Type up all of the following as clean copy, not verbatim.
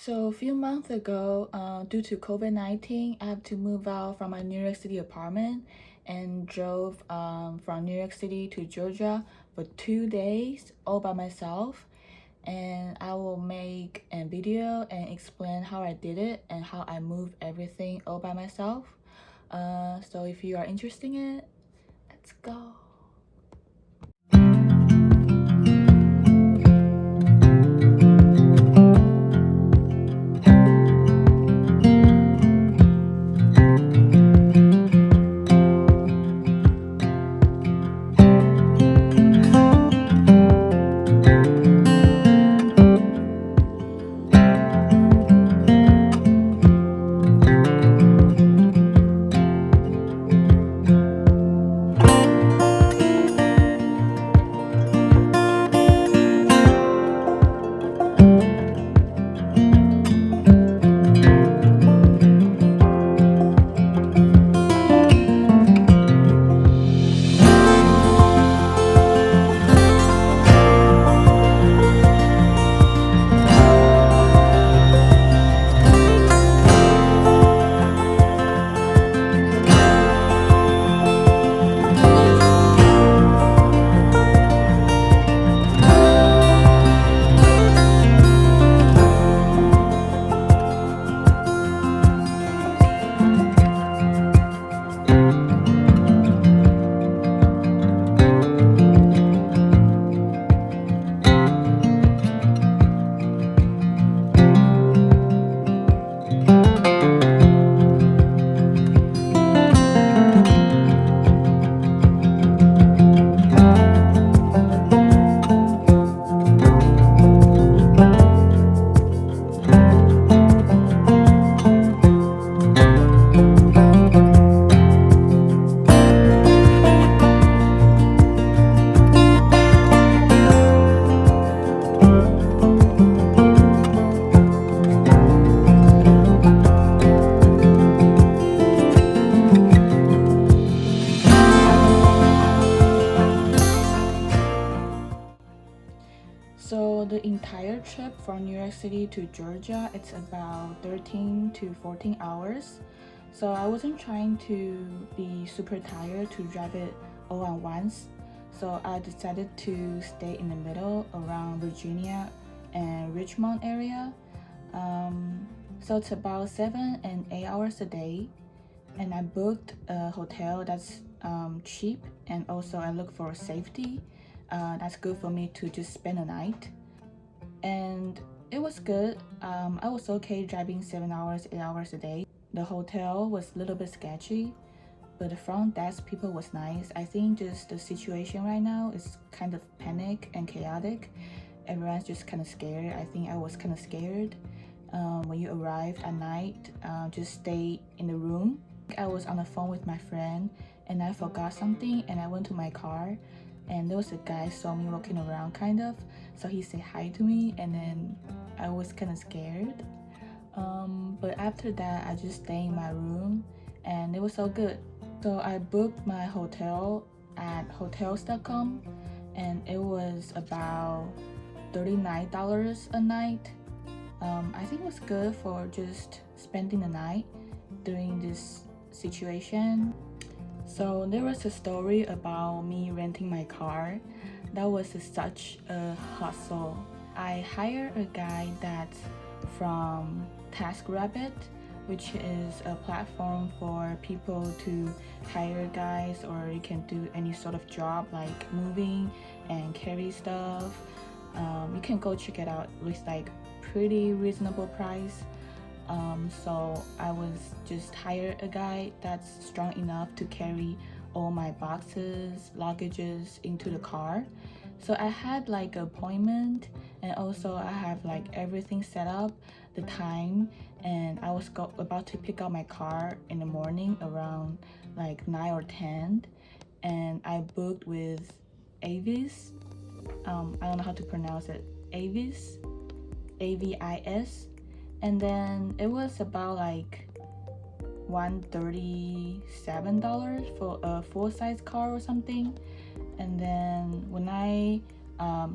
So a few months ago, due to COVID-19, I have to move out from my New York City apartment and drove from New York City to Georgia for 2 days all by myself. And I will make a video and explain how I did it and how I moved everything all by myself. So if you are interested in it, let's go. So the entire trip from New York City to Georgia, it's about 13 to 14 hours. So I wasn't trying to be super tired to drive it all at once. So I decided to stay in the middle around Virginia and Richmond area. So it's about 7 and 8 hours a day. And I booked a hotel that's cheap, and also I look for safety. That's good for me to just spend a night. And it was good. I was okay driving 7 hours, 8 hours a day. The hotel was a little bit sketchy, but the front desk people was nice. I think just the situation right now is kind of panic and chaotic. Everyone's just kind of scared. I think I was kind of scared. When you arrived at night, just stay in the room. I was on the phone with my friend and I forgot something, and I went to my car, and there was a guy saw me walking around kind of, so he said hi to me, and then I was kind of scared. But after that I just stayed in my room and it was so good. So I booked my hotel at hotels.com and it was about $39 a night. I think it was good for just spending the night during this situation. So there was a story about me renting my car. That was such a hustle. I hired a guy that's from TaskRabbit, which is a platform for people to hire guys, or you can do any sort of job like moving and carry stuff. You can go check it out. It looks like pretty reasonable price. So I was just hired a guy that's strong enough to carry all my boxes, luggages into the car. So I had like an appointment, and also I have like everything set up, the time, and I was about to pick up my car in the morning around like 9 or 10, and I booked with Avis. I don't know how to pronounce it. Avis, AVIS. And then it was about like $137 for a full-size car or something. And then when I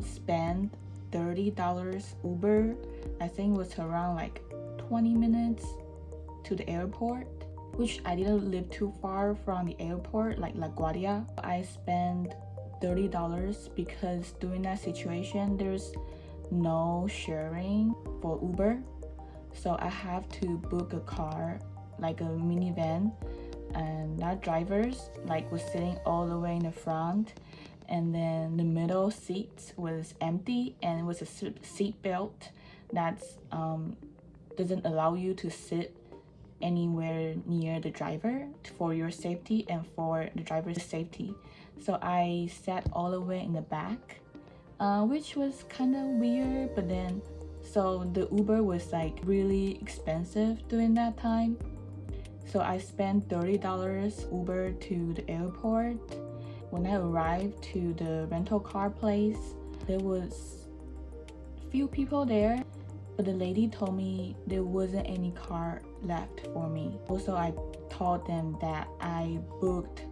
spent $30 Uber. I think it was around like 20 minutes to the airport, which I didn't live too far from the airport, like LaGuardia. I spent $30 because during that situation, there's no sharing for Uber. So I have to book a car, like a minivan, and that driver's like was sitting all the way in the front, and then the middle seat was empty, and it was a seat belt that's doesn't allow you to sit anywhere near the driver for your safety and for the driver's safety. So I sat all the way in the back, which was kind of weird. But then, so the Uber was like really expensive during that time. So I spent $30 Uber to the airport. When I arrived to the rental car place, there was few people there, but the lady told me there wasn't any car left for me. Also, I told them that I booked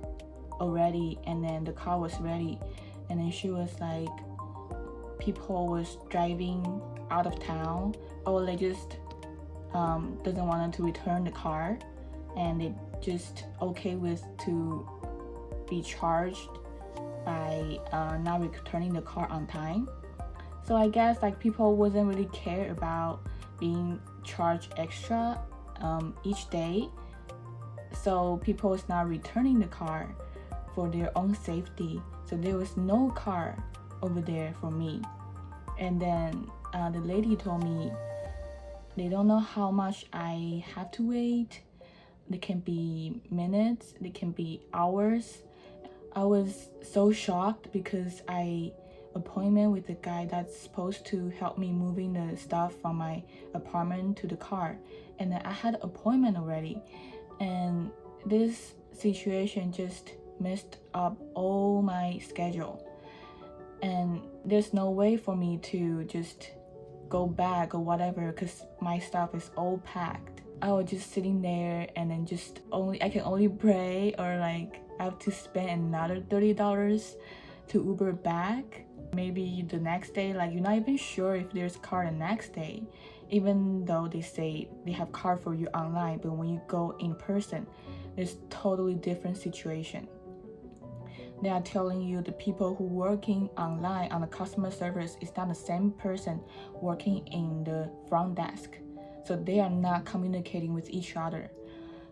already and then the car was ready, and then she was like, people was driving out of town, or they just doesn't want to return the car, and they just okay with to be charged by not returning the car on time. So I guess like people wasn't really care about being charged extra each day. So people was not returning the car for their own safety. So there was no car over there for me. And then the lady told me they don't know how much I have to wait. They can be minutes, they can be hours. I was so shocked because I appointment with the guy that's supposed to help me moving the stuff from my apartment to the car, and then I had an appointment already, and this situation just messed up all my schedule, and there's no way for me to just go back or whatever because my stuff is all packed. I was just sitting there, and then I can only pray, or like I have to spend another $30 to Uber back. Maybe the next day, like you're not even sure if there's a car the next day, even though they say they have car for you online, but when you go in person, there's totally different situation. They are telling you the people who working online on the customer service is not the same person working in the front desk. So they are not communicating with each other.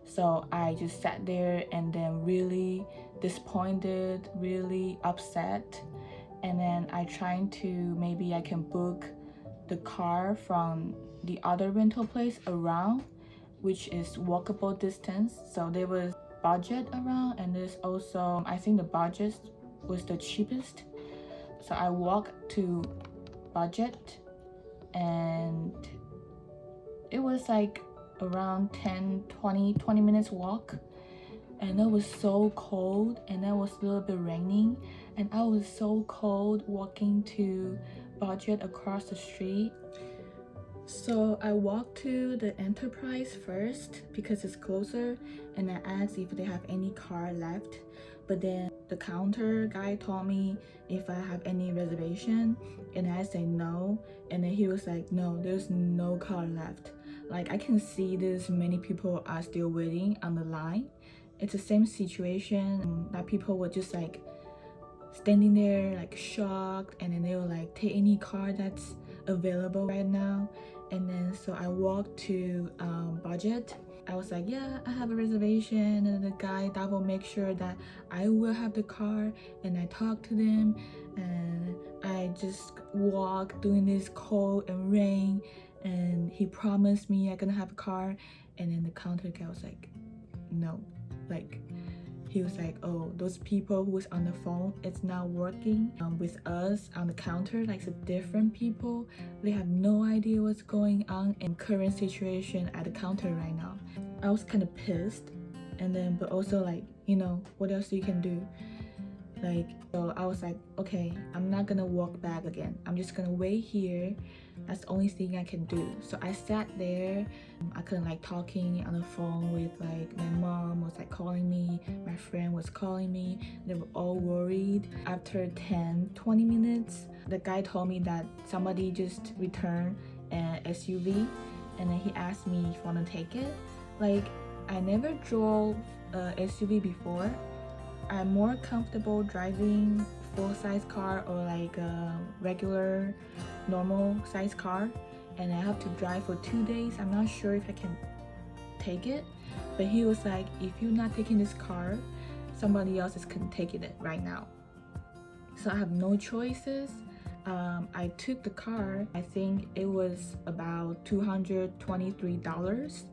So I just sat there and then really disappointed, really upset. And then I tried to, maybe I can book the car from the other rental place around, which is walkable distance. So there was budget around, and there's also, I think the budget was the cheapest. So I walked to budget, and it was like around 20 minutes walk, and it was so cold, and it was a little bit raining, and I was so cold walking to budget across the street. So I walked to the Enterprise first because it's closer, and I asked if they have any car left, but then the counter guy told me if I have any reservation, and I said no, and then he was like, no, there's no car left. Like I can see there's many people are still waiting on the line. It's the same situation that people were just like standing there like shocked, and then they were like, take any car that's available right now. And then so I walked to budget. I was like, yeah, I have a reservation, and the guy double make sure that I will have the car, and I talked to them, and I just walked during this cold and rain, and he promised me I'm gonna have a car. And then the counter guy was like, no, like he was like, oh, those people who was on the phone, it's not working with us on the counter, like it's different people. They have no idea what's going on in current situation at the counter right now. I was kind of pissed, and then but also like, you know, what else you can do. So I was like, okay, I'm not gonna walk back again. I'm just gonna wait here. That's the only thing I can do. So I sat there. I couldn't talking on the phone with my mom was calling me, my friend was calling me. They were all worried. After 10-20 minutes, the guy told me that somebody just returned an SUV, and then he asked me if I want to take it. I never drove a SUV before. I'm more comfortable driving full-size car or a regular normal size car, and I have to drive for 2 days. I'm not sure if I can take it, but he was like, if you're not taking this car, somebody else is can take it right now. So I have no choices. I took the car. I think it was about $223,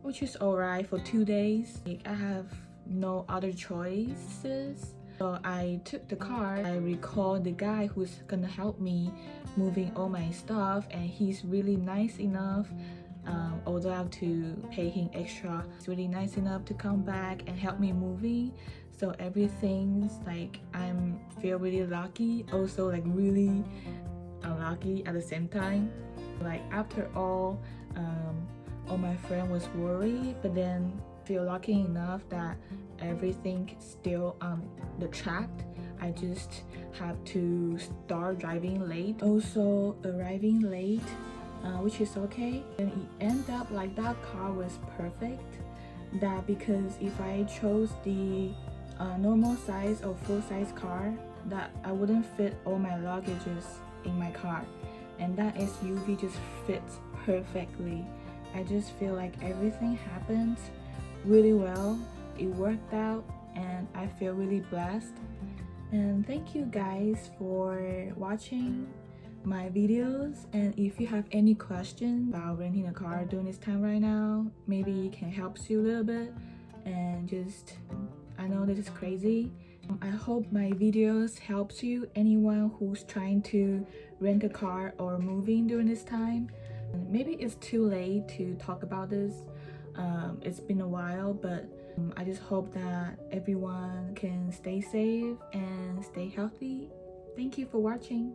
which is alright for 2 days. I have no other choices. So I took the car. I recalled the guy who's gonna help me moving all my stuff, and he's really nice enough. Although I have to pay him extra, he's really nice enough to come back and help me moving. So everything's I'm feel really lucky, also really unlucky at the same time. After all my friend was worried, but then feel lucky enough that everything still on the track. I just have to start driving late, also arriving late, which is okay. And it ended up that car was perfect, that because if I chose the normal size or full size car, that I wouldn't fit all my luggages in my car, and that SUV just fits perfectly. I just feel everything happened really well. It worked out, and I feel really blessed. And thank you guys for watching my videos. And if you have any questions about renting a car during this time right now, maybe it can help you a little bit. And just, I know this is crazy. I hope my videos helps you, anyone who's trying to rent a car or moving during this time. Maybe it's too late to talk about this. It's been a while, but I just hope that everyone can stay safe and stay healthy. Thank you for watching.